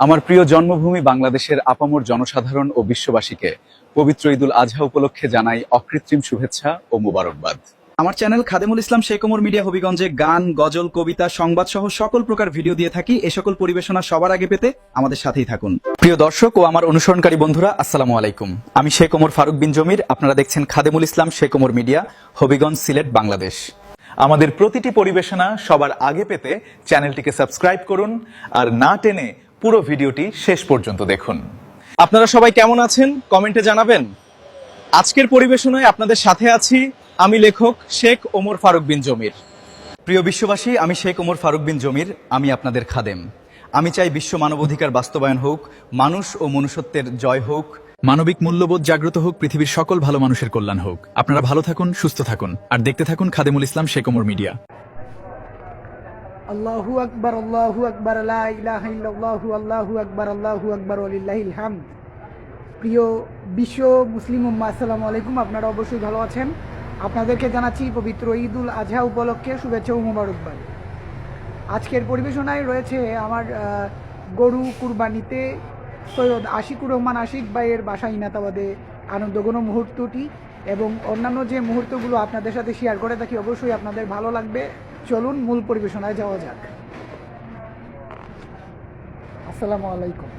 আমার প্রিয় জন্মভূমি বাংলাদেশের আপামর জনসাধারণ ও বিশ্ববাসীকে পবিত্র ঈদুল আজহা উপলক্ষে জানাই অকৃত্রিম শুভেচ্ছা ও মুবারকবাদ। আমার চ্যানেল খাদেমুল ইসলাম শেখ ওমর মিডিয়া হবিগঞ্জে গান, গজল, কবিতা, সংবাদ সহ সকল প্রকার ভিডিও দিয়ে থাকি। এ সকল পরিবেশনা সবার আগে পেতে আমাদের সাথেই থাকুন। প্রিয় দর্শক ও আমার অনুসরণকারী বন্ধুরা, আসসালামু আলাইকুম। আমি শেখ ওমর ফারুক বিন জমির। আপনারা দেখছেন খাদেমুল ইসলাম শেখ ওমর মিডিয়া, হবিগঞ্জ, সিলেট, বাংলাদেশ। আমাদের প্রতিটি পরিবেশনা সবার আগে পেতে চ্যানেলটিকে সাবস্ক্রাইব করুন আর না টেনে পুরো ভিডিওটি শেষ পর্যন্ত দেখুন। আপনারা সবাই কেমন আছেন কমেন্টে জানাবেন। আজকের পরিবেশনায় আপনাদের সাথে আছি আমি লেখক শেখ ওমর ফারুক বিন জমির। প্রিয় বিশ্ববাসী, আমি শেখ ওমর ফারুক বিন জমির, আমি আপনাদের খাদেম। আমি চাই বিশ্ব মানবাধিকার বাস্তবায়ন হোক, মানুষ ও মনুষ্যত্বের জয় হোক, মানবিক মূল্যবোধ জাগ্রত হোক, পৃথিবীর সকল ভালো মানুষের কল্যাণ হোক। আপনারা ভালো থাকুন, সুস্থ থাকুন আর দেখতে থাকুন খাদেমুল ইসলাম শেখ ওমর মিডিয়া। আল্লাহু আকবার, আল্লাহু আকবার, লা ইলাহা ইল্লাল্লাহু, আল্লাহু আকবার, আল্লাহু আকবার, ওয়ালিল্লাহিল হামদ। প্রিয় বিশ্ব মুসলিম উম্মাহ, আসসালামু আলাইকুম। আপনারা অবশ্যই ভালো আছেন। আপনাদেরকে জানাচ্ছি পবিত্র ঈদুল আজহা উপলক্ষে শুভেচ্ছা ও মুবারকবাদ। আজকের পরিবেশনায় রয়েছে আমার গরু কুরবানিতে সৈয়দ আশিকুর রহমান আশিক ভাইয়ের বাসা ইনাতাবাদে আনন্দঘন মুহূর্তটি এবং অন্যান্য যে মুহূর্তগুলো আপনাদের সাথে শেয়ার করে থাকি, অবশ্যই আপনাদের ভালো লাগবে। চলুন মূল পরিবেশনায় যাওয়া যাক। আসসালামু আলাইকুম।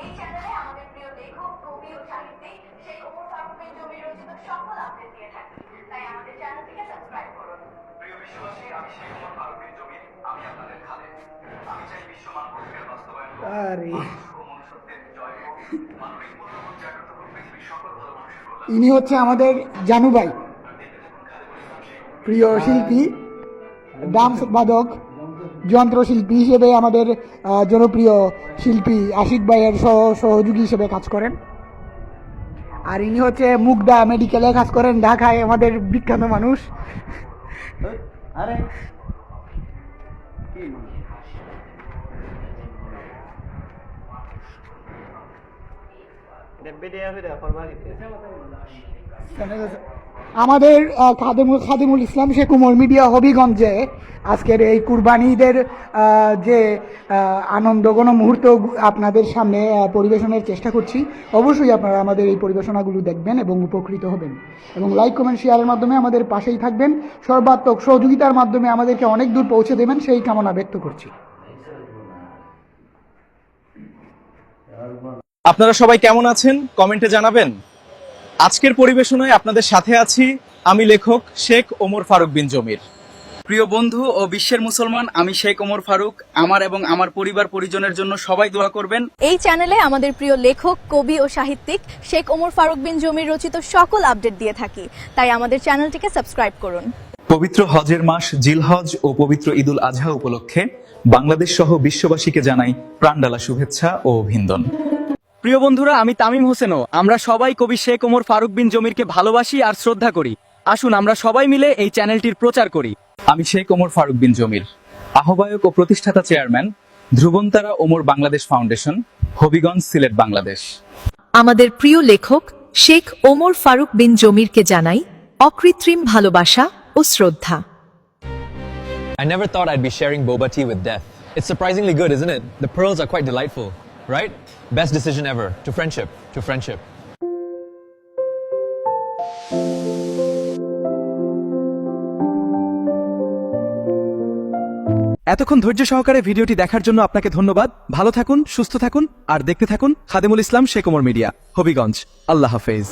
এই চ্যানেলে আমাদের প্রিয় লেখক, কবি ও সাহিত্যিক শেখ ওমর ফারুক বিন জমির রচিত সকল আপডেট দিয়ে থাকি, তাই আমাদের চ্যানেলটিকে সাবস্ক্রাইব করুন। প্রিয় বিশ্ববাসী, আমি শেখ ওমর ফারুক বিন জমির, আমি আপনাদের খাদেম। আমি চাই বিশ্ব মানবাধিকার বাস্তবায়ন হোক, আরে মানুষ ও মনুষ্যত্বের জয় হোক, মানবিক মূল্যবোধ জাগ্রত হোক, পৃথিবীর সকল ভালো মানুষের কল্যাণ। ইনি হচ্ছে আমাদের জানু ভাই, প্রিয় শিল্পী, ডান্স বাদক, যন্ত্রশিল্পী হিসেবে আমাদের জনপ্রিয় শিল্পী আশিক ভাইয়ের সহযোগী হিসেবে কাজ করেন। আর ইনি হচ্ছে মুগদা মেডিকেলে কাজ করেন, ঢাকায়, আমাদের বিখ্যাত মানুষ। আমাদের খাদেমুল ইসলাম শেখ ওমর মিডিয়া হবিগঞ্জে আজকের এই কুরবানি ঈদের যে আনন্দঘন মুহূর্ত আপনাদের সামনে পরিবেশনের চেষ্টা করছি। অবশ্যই আপনারা আমাদের এই পরিবেশনাগুলো দেখবেন এবং উপকৃত হবেন এবং লাইক, কমেন্ট, শেয়ারের মাধ্যমে আমাদের পাশেই থাকবেন। সর্বাত্মক সহযোগিতার মাধ্যমে আমাদেরকে অনেক দূর পৌঁছে দেবেন, সেই কামনা ব্যক্ত করছি। আপনারা সবাই কেমন আছেন কমেন্টে জানাবেন। আজকের পরিবেশনায় আপনাদের সাথে আছি আমি লেখক শেখ ওমর ফারুক বিন জমির। প্রিয় বন্ধু ও বিশ্বের মুসলমান, আমি শেখ ওমর ফারুক। আমার এবং আমার পরিবার পরিজনের জন্য সবাই দোয়া করবেন। এই চ্যানেলে আমাদের প্রিয় লেখক, কবি ও সাহিত্যিক শেখ ওমর ফারুক বিন জমির রচিত সকল আপডেট দিয়ে থাকি, তাই আমাদের চ্যানেলটিকে সাবস্ক্রাইব করুন। পবিত্র হজের মাস জিলহজ ও পবিত্র ঈদুল আজহা উপলক্ষে বাংলাদেশ সহ বিশ্ববাসীকে জানাই প্রাণডালা শুভেচ্ছা ও অভিনন্দন। প্রিয় বন্ধুরা, আমি তামিম হোসেনও। আমরা সবাই কবি শেখ ওমর ফারুক বিন জমিরকে ভালোবাসি আর শ্রদ্ধা করি। আসুন আমরা সবাই মিলে এই চ্যানেলটির প্রচার করি। আমি শেখ ওমর ফারুক বিন জমির, আহ্বায়ক ও প্রতিষ্ঠাতা চেয়ারম্যান, ধ্রুবন্তারা ওমর বাংলাদেশ ফাউন্ডেশন, হবিগঞ্জ, সিলেট, বাংলাদেশ। আমাদের প্রিয় লেখক শেখ ওমর ফারুক বিন জমিরকে জানাই অকৃত্রিম ভালোবাসা ও শ্রদ্ধা। I never thought I'd be sharing boba tea with death. It's surprisingly good, isn't it? The pearls are quite delightful, right? Best decision ever. To friendship, to friendship. এতক্ষণ ধৈর্য সহকারে ভিডিওটি দেখার জন্য আপনাকে ধন্যবাদ। ভালো থাকুন, সুস্থ থাকুন আর দেখতে থাকুন খাদেমুল ইসলাম শেখ ওমর মিডিয়া, হবিগঞ্জ। আল্লাহ হাফেজ।